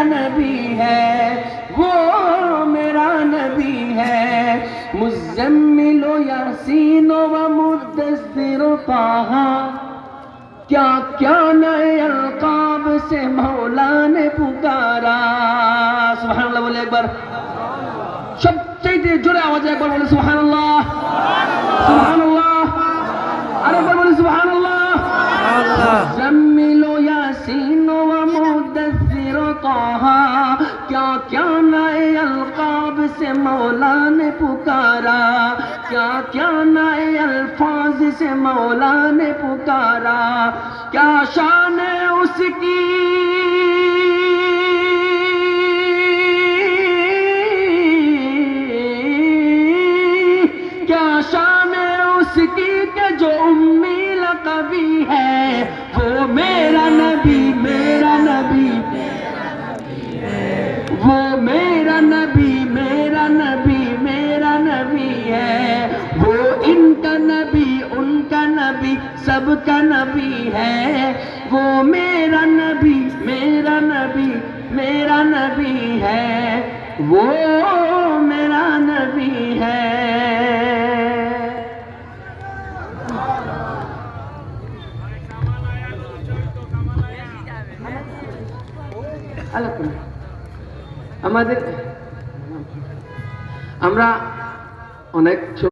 نبی ہے، وہ میرا نبی ہے۔ مزمل و یاسین و مدثر و طٰہٰ، کیا کیا نئے القاب سے مولا نے پکارا۔ سبحان اللہ بولے ایک بار، سب چاہتے جڑے آواز ایک بار بولے سبحان اللہ، سبحان اللہ، ارے ایک بار بولے سبحان اللہ۔ مزمل و یاسین و مدثر و طٰہٰ، کیا کیا نئے القاب سے مولا نے پکارا، کیا کیا نئے الفاظ سے مولا نے پکارا۔ کیا شان ہے اس کی، کیا شان ہے اس کی کہ جو امی لقبی ہے۔ وہ میرا نبی، میرا نبی، وہ میرا نبی، میرا نبی، میرا نبی ہے۔ وہ ان کا نبی، ان کا نبی، سب کا نبی ہے۔ وہ میرا نبی، میرا نبی، میرا نبی ہے۔ وہ میرا نبی ہے۔ আমাদের আমরা অনেক